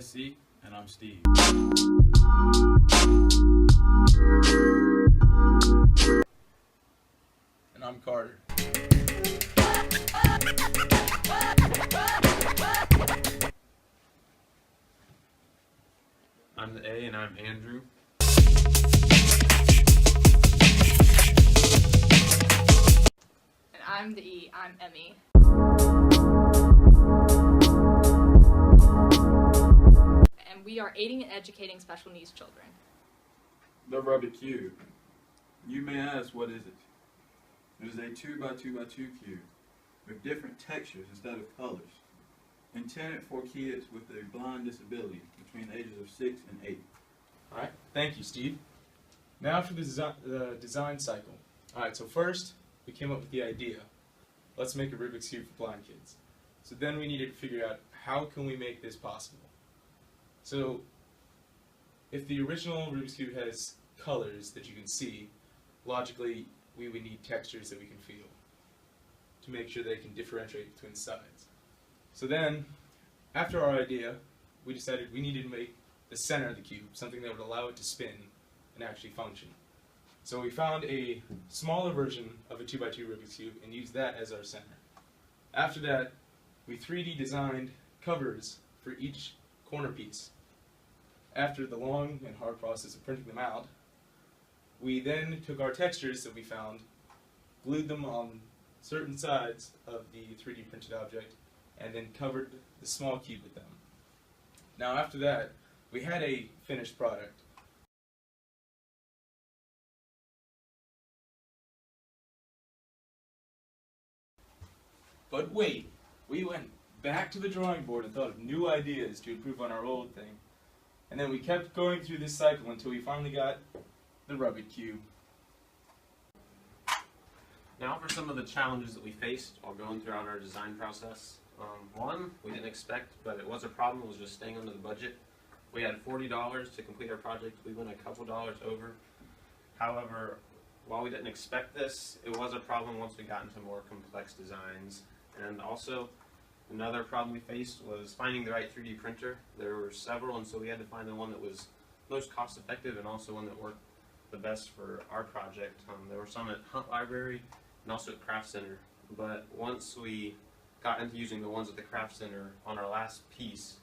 Jesse, and I'm Steve. And I'm Carter. I'm the A, and I'm Andrew. And I'm the E, I'm Emmy. And we are aiding and educating special needs children. The Rubik Cube. You may ask, what is it? It is a 2x2x2 cube with different textures instead of colors, intended for kids with a blind disability between the ages of 6 and 8. Alright, thank you, Steve. Now for the design cycle. Alright, so first, we came up with the idea. Let's make a Rubik's Cube for blind kids. So then we needed to figure out, how can we make this possible? So, if the original Rubik's Cube has colors that you can see, logically, we would need textures that we can feel to make sure they can differentiate between sides. So then, after our idea, we decided we needed to make the center of the cube something that would allow it to spin and actually function. So we found a smaller version of a 2x2 Rubik's Cube and used that as our center. After that, we 3D designed covers for each corner piece. After the long and hard process of printing them out, we then took our textures that we found, glued them on certain sides of the 3D printed object, and then covered the small cube with them. Now after that, we had a finished product. But wait, we went back to the drawing board and thought of new ideas to improve on our old thing. And then we kept going through this cycle until we finally got the Rubik Cube. Now for some of the challenges that we faced while going throughout our design process. One, we didn't expect, but it was a problem, was just staying under the budget. We had $40 to complete our project. We went a couple dollars over. However, while we didn't expect this, it was a problem once we got into more complex designs. And also, another problem we faced was finding the right 3D printer. There were several, and so we had to find the one that was most cost effective and also one that worked the best for our project. There were some at Hunt Library and also at Craft Center. But once we got into using the ones at the Craft Center, on our last piece,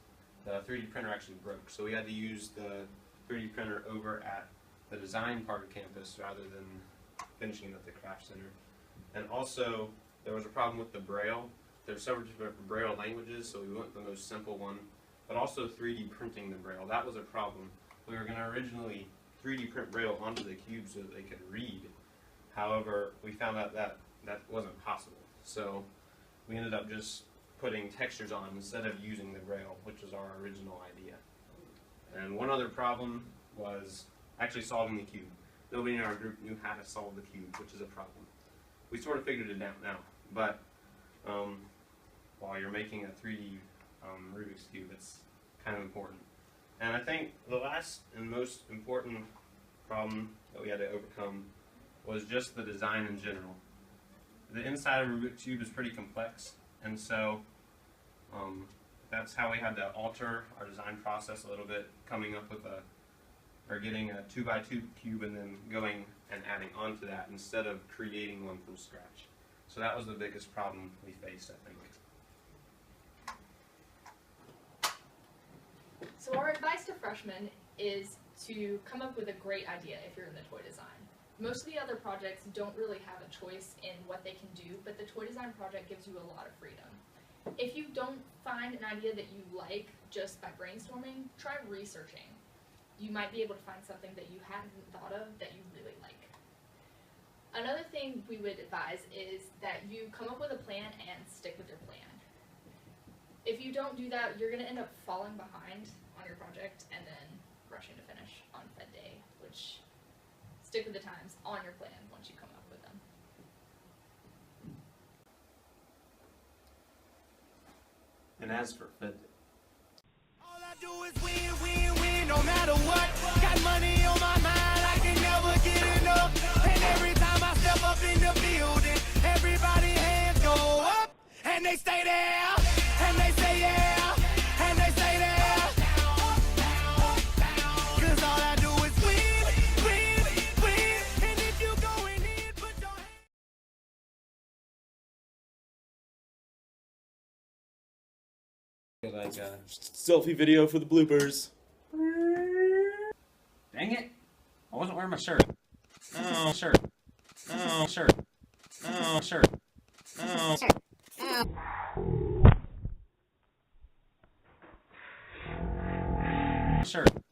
the 3D printer actually broke. So we had to use the 3D printer over at the design part of campus rather than finishing it at the Craft Center. And also, there was a problem with the Braille. There are several different Braille languages, so we went with the most simple one, but also 3D printing the Braille. That was a problem. We were going to originally 3D print Braille onto the cube so that they could read. However, we found out that that wasn't possible. So we ended up just putting textures on instead of using the Braille, which was our original idea. And one other problem was actually solving the cube. Nobody in our group knew how to solve the cube, which is a problem. We sort of figured it out now, but while you're making a 3D Rubik's Cube, it's kind of important. And I think the last and most important problem that we had to overcome was just the design in general. The inside of a Rubik's Cube is pretty complex, and so that's how we had to alter our design process a little bit, coming up with getting a 2x2 cube and then going and adding onto that instead of creating one from scratch. So that was the biggest problem we faced, I think. So our advice to freshmen is to come up with a great idea if you're in the toy design. Most of the other projects don't really have a choice in what they can do, but the toy design project gives you a lot of freedom. If you don't find an idea that you like just by brainstorming, try researching. You might be able to find something that you hadn't thought of that you really like. Another thing we would advise is that you come up with a plan and stick with your plan. If you don't do that, you're going to end up falling behind on your project and then rushing to finish on Fed Day, which stick with the times on your plan once you come up with them. And as for Fed Day, all I do is win, win, win, no matter what. Got money on my mind, I can never get enough. And every time I step up in the building, everybody hands go up. And they stay there, and they say yeah, and they say there. Like, Selfie video for the bloopers. dang it! I wasn't wearing my shirt. Oh. Shirt. Oh. Shirt. Oh. Shirt. Oh. Shirt.